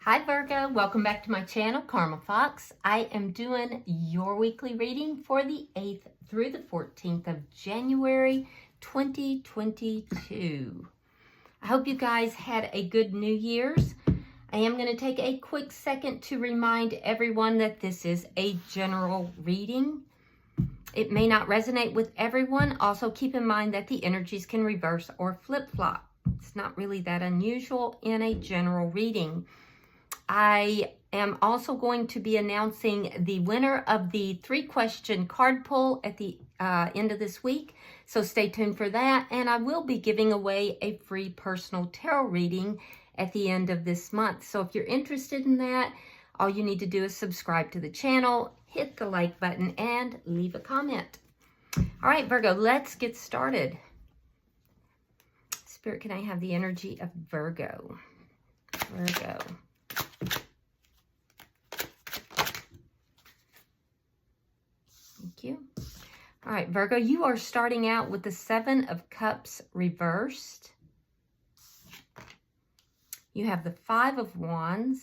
Hi Virgo, welcome back to my channel, Karma Fox. I am doing your weekly reading for the 8th through the 14th of January 2022. I hope you guys had a good New Year's. I am going to take a quick second to remind everyone that this is a general reading. It may not resonate with everyone. Also keep in mind that the energies can reverse or flip-flop. It's not really that unusual in a general reading. I am also going to be announcing the winner of the 3-question card pull at the end of this week. So stay tuned for that. And I will be giving away a free personal tarot reading at the end of this month. So if you're interested in that, all you need to do is subscribe to the channel, hit the like button, and leave a comment. All right, Virgo, let's get started. Spirit, can I have the energy of Virgo? Virgo. Thank you. All right, Virgo, you are starting out with the 7 of Cups reversed. You have the 5 of Wands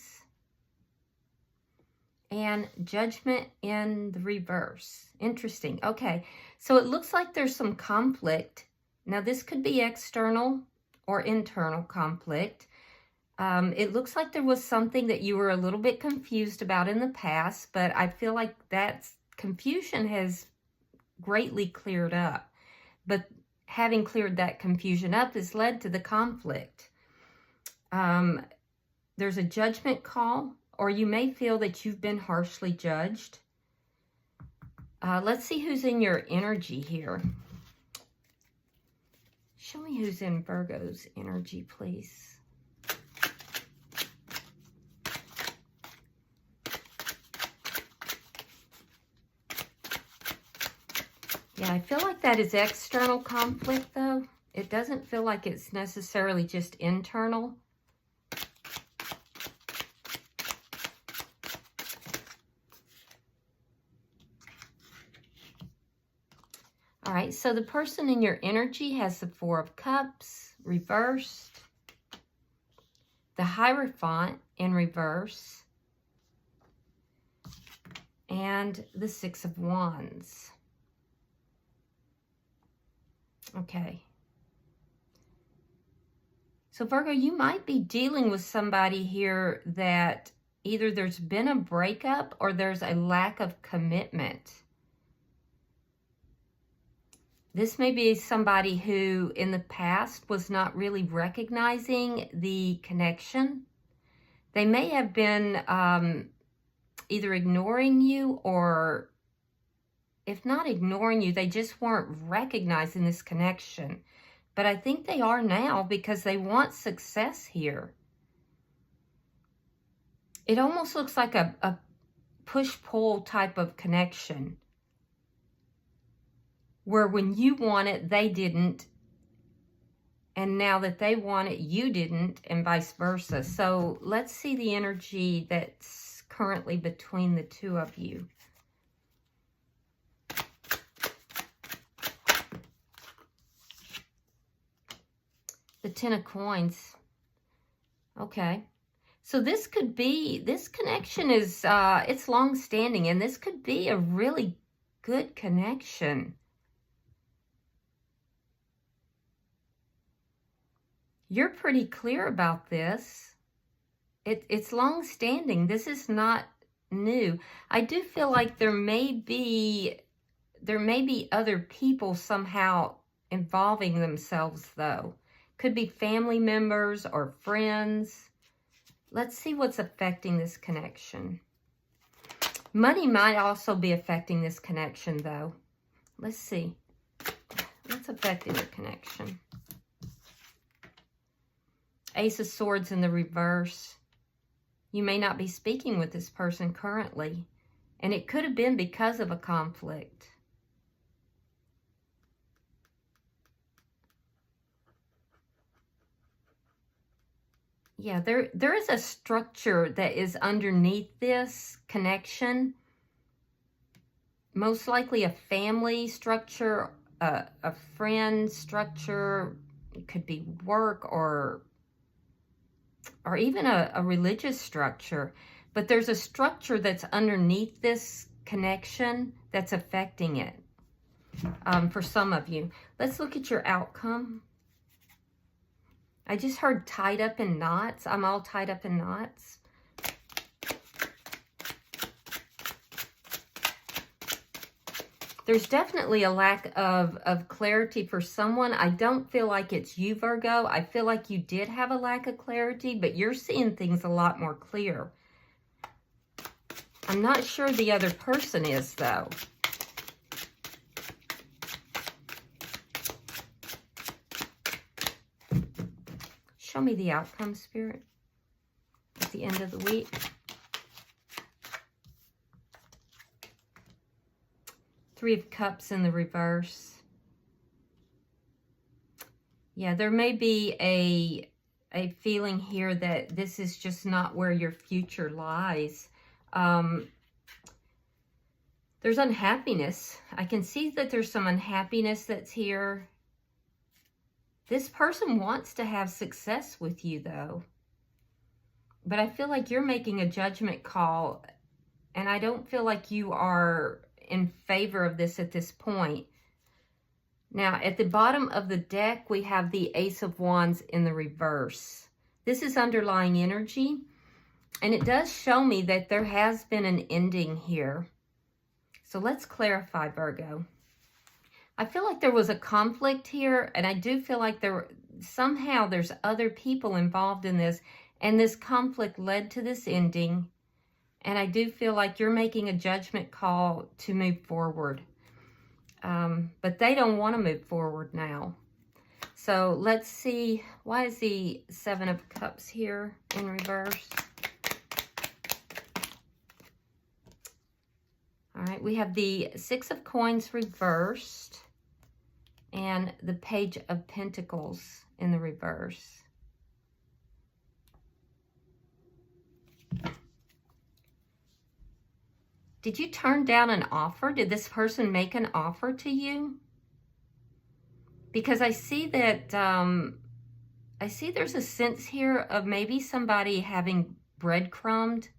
and Judgment in the reverse. Interesting. Okay, so it looks like there's some conflict. Now, this could be external or internal conflict. It looks like there was something that you were a little bit confused about in the past, but I feel like that confusion has greatly cleared up. But having cleared that confusion up has led to the conflict. There's a judgment call, or you may feel that you've been harshly judged. Let's see who's in your energy here. Show me who's in Virgo's energy, please. Yeah, I feel like that is external conflict, though. It doesn't feel like it's necessarily just internal. All right, so the person in your energy has the 4 of Cups reversed, the Hierophant in reverse, and the 6 of Wands. Okay. So Virgo, you might be dealing with somebody here that either there's been a breakup or there's a lack of commitment. This may be somebody who in the past was not really recognizing the connection. They may have been either ignoring you, or if not ignoring you, they just weren't recognizing this connection. But I think they are now, because they want success here. It almost looks like a push-pull type of connection, where when you want it, they didn't. And now that they want it, you didn't, and vice versa. So let's see the energy that's currently between the two of you. The 10 of Coins. Okay. So this could be, this connection is, it's long-standing, and this could be a really good connection. You're pretty clear about this. It's long-standing. This is not new. I do feel like there may be other people somehow involving themselves, though. Could be family members or friends. Let's see what's affecting this connection. Money might also be affecting this connection, though. Let's see. What's affecting the connection? Ace of Swords in the reverse. You may not be speaking with this person currently, and it could have been because of a conflict. Yeah, there is a structure that is underneath this connection. Most likely a family structure, a friend structure. It could be work, or or even a religious structure. But there's a structure that's underneath this connection that's affecting it for some of you. Let's look at your outcome. I just heard tied up in knots. I'm all tied up in knots. There's definitely a lack of clarity for someone. I don't feel like it's you, Virgo. I feel like you did have a lack of clarity, but you're seeing things a lot more clear. I'm not sure the other person is, though. Show me the outcome, Spirit, at the end of the week. Three of Cups in the reverse. Yeah, there may be a feeling here that this is just not where your future lies. There's unhappiness. I can see that there's some unhappiness that's here. This person wants to have success with you, though. But I feel like you're making a judgment call, and I don't feel like you are in favor of this at this point. Now, at the bottom of the deck, we have the Ace of Wands in the reverse. This is underlying energy, and it does show me that there has been an ending here. So let's clarify, Virgo. I feel like there was a conflict here, and I do feel like somehow there's other people involved in this, and this conflict led to this ending. And I do feel like you're making a judgment call to move forward. But they don't want to move forward now. So let's see. Why is the Seven of Cups here in reverse? All right, we have the Six of Coins reversed and the Page of Pentacles in the reverse. Did you turn down an offer? Did this person make an offer to you? Because I see that, I see there's a sense here of maybe somebody having breadcrumbed.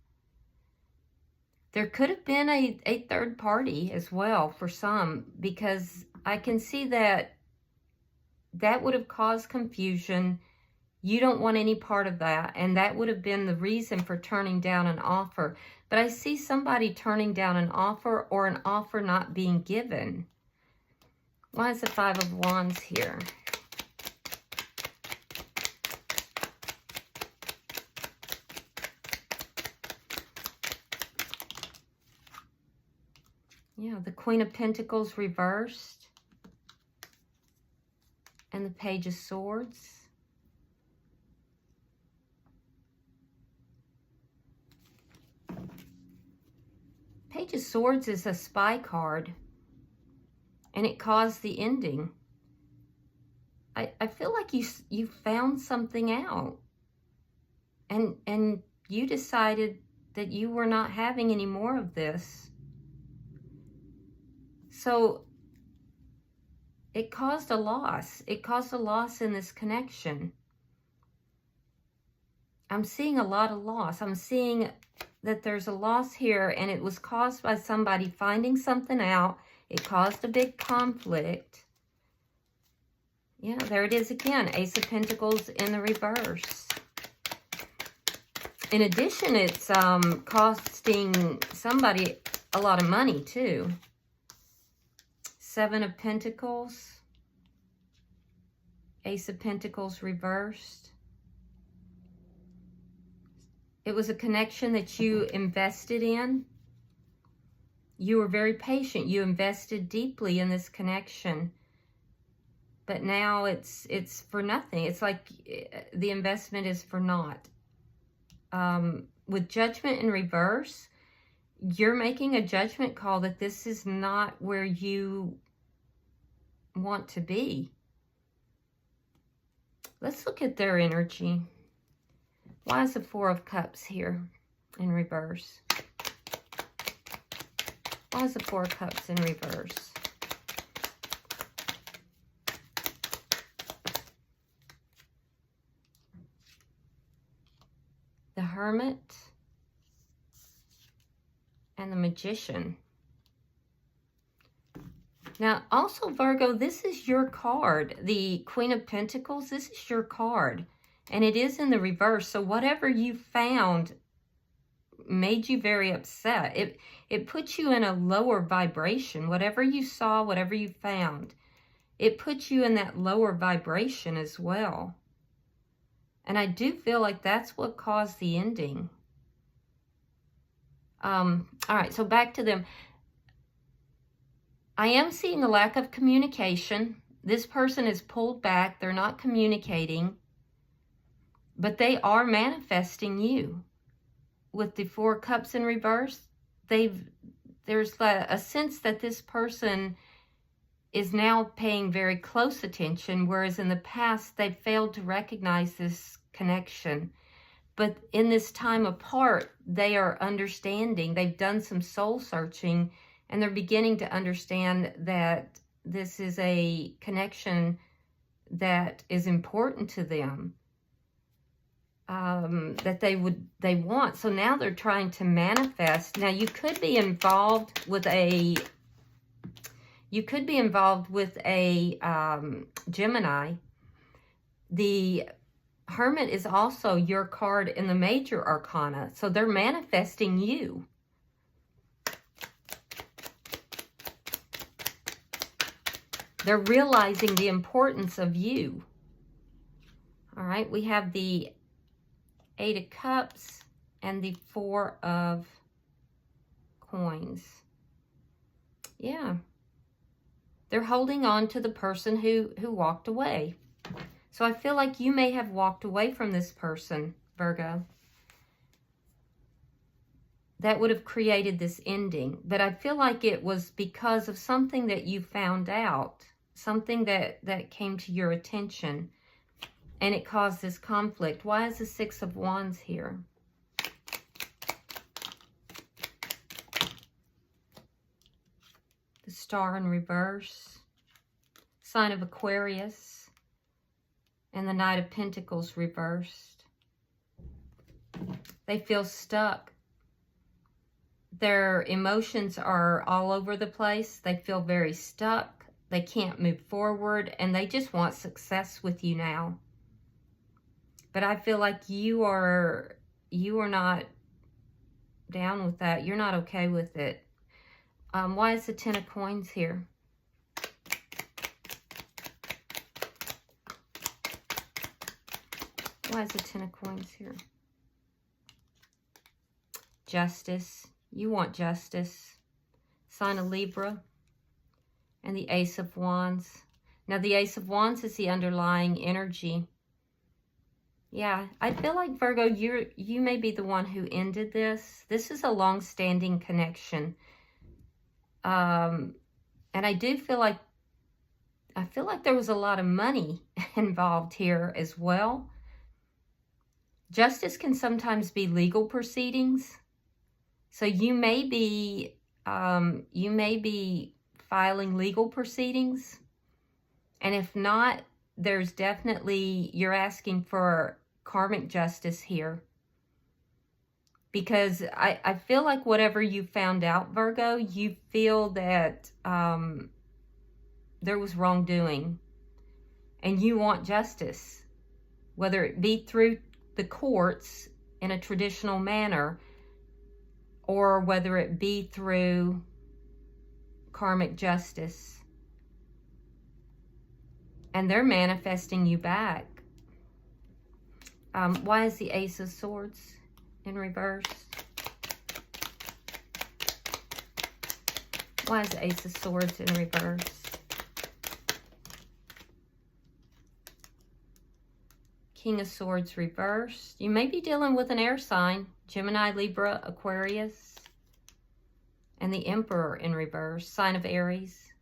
There could have been a third party as well for some, because I can see that that would have caused confusion. You don't want any part of that, and that would have been the reason for turning down an offer. But I see somebody turning down an offer or an offer not being given. Why is the Five of Wands here? Yeah, the Queen of Pentacles reversed. And the Page of Swords. Page of Swords is a spy card, and it caused the ending. I feel like you found something out, and you decided that you were not having any more of this. So it caused a loss. It caused a loss in this connection. I'm seeing a lot of loss. I'm seeing that there's a loss here, and it was caused by somebody finding something out. It caused a big conflict. Yeah, there it is again. Ace of Pentacles in the reverse. In addition, it's costing somebody a lot of money too. Seven of Pentacles. Ace of Pentacles reversed. It was a connection that you invested in. You were very patient. You invested deeply in this connection. But now it's for nothing. It's like the investment is for naught. With Judgment in reverse, you're making a judgment call that this is not where you want to be. Let's look at their energy. Why is the Four of Cups here in reverse? Why is the Four of Cups in reverse? Hermit, and the Magician. Now, also, Virgo, this is your card. The Queen of Pentacles, this is your card. And it is in the reverse. So whatever you found made you very upset. It puts you in a lower vibration. Whatever you saw, whatever you found, it puts you in that lower vibration as well. And I do feel like that's what caused the ending. All right, so back to them. I am seeing a lack of communication. This person is pulled back. They're not communicating. But they are manifesting you. With the Four of Cups in reverse, there's a sense that this person is now paying very close attention, whereas in the past, they failed to recognize this connection. But in this time apart, they are understanding. They've done some soul searching, and they're beginning to understand that this is a connection that is important to them, that they want. So now they're trying to manifest. Now you could be involved with a Gemini. The Hermit is also your card in the major arcana. So they're manifesting you. They're realizing the importance of you. All right, we have the Eight of Cups and the Four of Coins. Yeah. They're holding on to the person who walked away. So I feel like you may have walked away from this person, Virgo. That would have created this ending. But I feel like it was because of something that you found out. Something that came to your attention. And it caused this conflict. Why is the Six of Wands here? The Star in reverse. Sign of Aquarius. And the Knight of Pentacles reversed. They feel stuck. Their emotions are all over the place. They feel very stuck. They can't move forward. And they just want success with you now. But I feel like you are not down with that. You're not okay with it. Why is the Ten of Coins here? Why is the Ten of Coins here? Justice. You want justice. Sign of Libra. And the Ace of Wands. Now the Ace of Wands is the underlying energy. Yeah, I feel like, Virgo, you may be the one who ended this. This is a long-standing connection. And I do feel like, there was a lot of money involved here as well. Justice can sometimes be legal proceedings. So you may be filing legal proceedings. And if not, there's definitely, you're asking for karmic justice here. Because I feel like whatever you found out, Virgo, you feel that there was wrongdoing. And you want justice. Whether it be through the courts in a traditional manner, or whether it be through karmic justice. And they're manifesting you back. Why is the Ace of Swords in reverse? Why is the Ace of Swords in reverse? King of Swords reversed. You may be dealing with an air sign. Gemini, Libra, Aquarius. And the Emperor in reverse. Sign of Aries.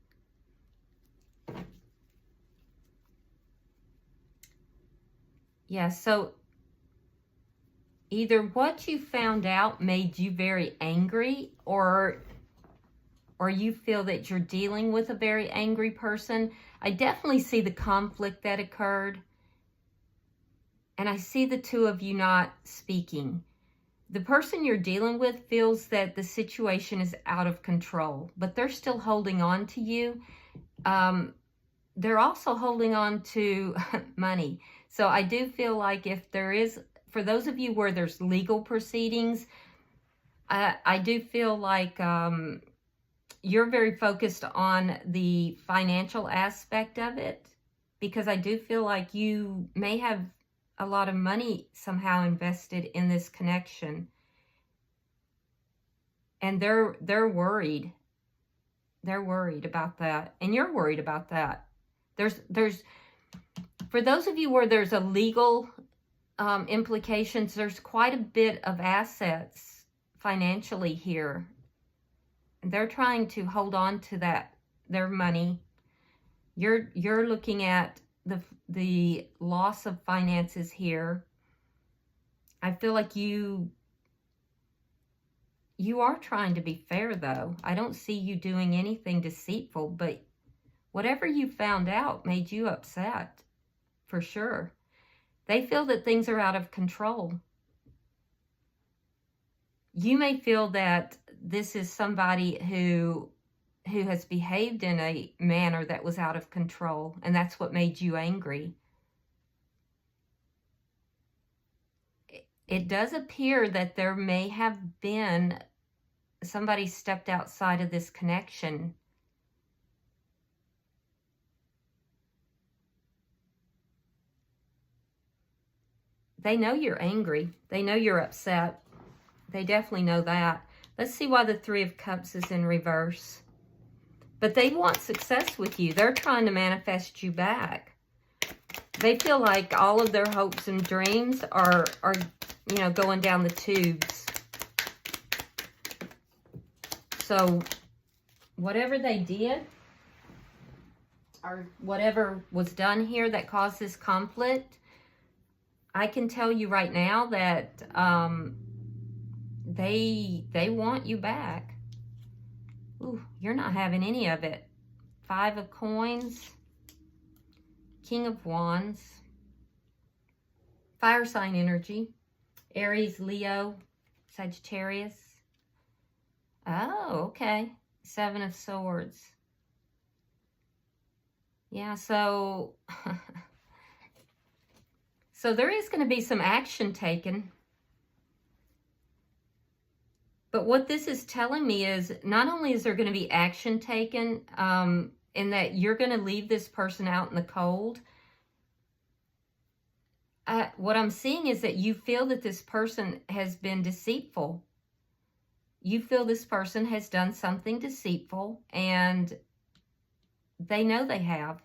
Yeah, so either what you found out made you very angry, or you feel that you're dealing with a very angry person. I definitely see the conflict that occurred. And I see the two of you not speaking. The person you're dealing with feels that the situation is out of control, but they're still holding on to you. They're also holding on to money. So I do feel like if there is, for those of you where there's legal proceedings, I do feel like you're very focused on the financial aspect of it, because I do feel like you may have a lot of money somehow invested in this connection. And they're worried. They're worried about that. And you're worried about that. There's for those of you where there's a legal implications, there's quite a bit of assets financially here. They're trying to hold on to that, their money. You're looking at the loss of finances here. I feel like you are trying to be fair, though. I don't see you doing anything deceitful, but whatever you found out made you upset, for sure. They feel that things are out of control. You may feel that this is somebody who has behaved in a manner that was out of control, and that's what made you angry. It does appear that there may have been somebody stepped outside of this connection. They know you're angry. They know you're upset. They definitely know that. Let's see why the Three of Cups is in reverse. But they want success with you. They're trying to manifest you back. They feel like all of their hopes and dreams are you know, going down the tubes. So whatever they did, or whatever was done here that caused this conflict, I can tell you right now that they want you back. Ooh, you're not having any of it. Five of Coins, King of Wands, fire sign energy, Aries, Leo, Sagittarius. Oh, okay. Seven of Swords. Yeah, so so there is going to be some action taken. But what this is telling me is not only is there going to be action taken, in that you're going to leave this person out in the cold, what I'm seeing is that you feel that this person has been deceitful. You feel this person has done something deceitful, and they know they have.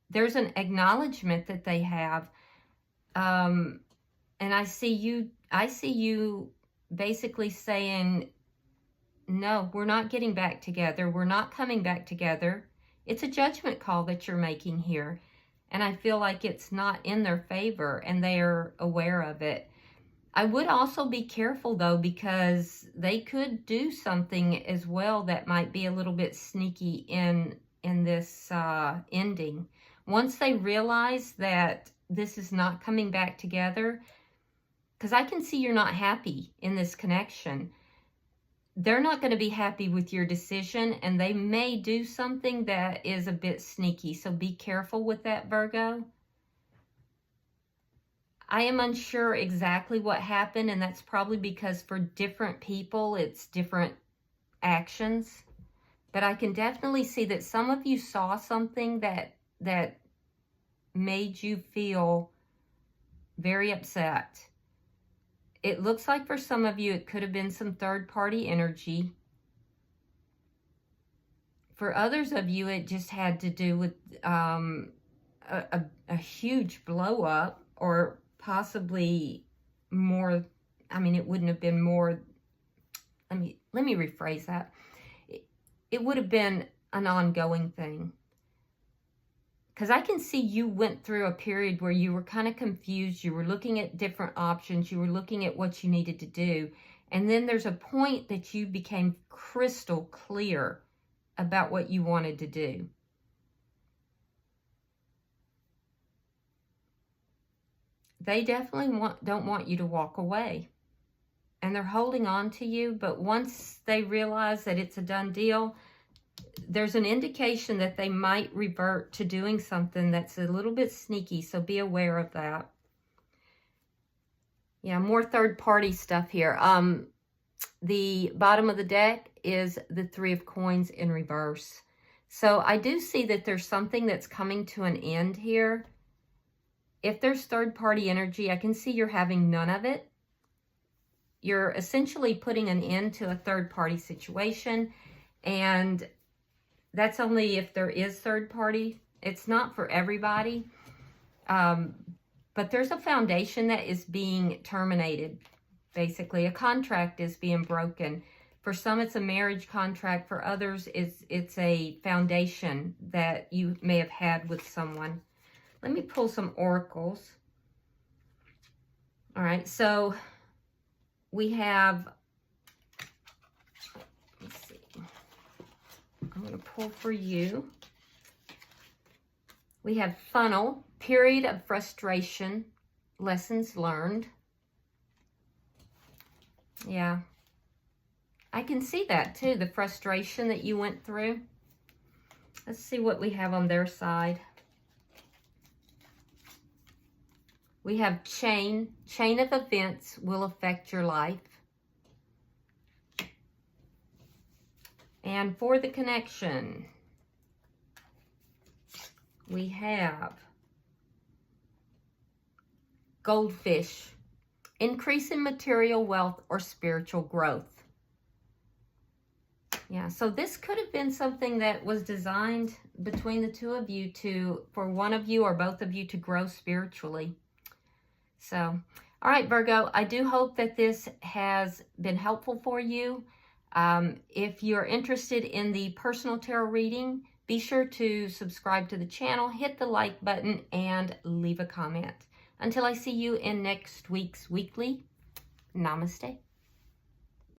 There's an acknowledgement that they have. And I see you basically saying, no, we're not getting back together. We're not coming back together. It's a judgment call that you're making here. And I feel like it's not in their favor, and they're aware of it. I would also be careful, though, because they could do something as well that might be a little bit sneaky in this ending. Once they realize that this is not coming back together, because I can see you're not happy in this connection. They're not going to be happy with your decision, and they may do something that is a bit sneaky. So be careful with that, Virgo. I am unsure exactly what happened, and that's probably because for different people, it's different actions. But I can definitely see that some of you saw something that made you feel very upset. It looks like for some of you, it could have been some third-party energy. For others of you, it just had to do with a huge blow-up, or possibly more. I mean, it wouldn't have been more. Let me rephrase that. It would have been an ongoing thing. Because I can see you went through a period where you were kind of confused. You were looking at different options. You were looking at what you needed to do. And then there's a point that you became crystal clear about what you wanted to do. They definitely don't want you to walk away. and they're holding on to you, but once they realize that it's a done deal, there's an indication that they might revert to doing something that's a little bit sneaky, so be aware of that. Yeah, more third-party stuff here. The bottom of the deck is the Three of Coins in reverse. So I do see that there's something that's coming to an end here. If there's third-party energy, I can see you're having none of it. You're essentially putting an end to a third-party situation, and that's only if there is third-party. It's not for everybody, but there's a foundation that is being terminated. Basically, a contract is being broken. For some, it's a marriage contract. For others, it's a foundation that you may have had with someone. Let me pull some oracles. All right, so we have, let's see. I'm going to pull for you. We have funnel, period of frustration, lessons learned. Yeah, I can see that too, the frustration that you went through. Let's see what we have on their side. We have chain of events will affect your life. And for the connection, we have goldfish, increase in material wealth or spiritual growth. Yeah, so this could have been something that was designed between the two of you for one of you or both of you to grow spiritually. So, all right, Virgo, I do hope that this has been helpful for you. If you're interested in the personal tarot reading, be sure to subscribe to the channel, hit the like button, and leave a comment. Until I see you in next week's weekly, namaste.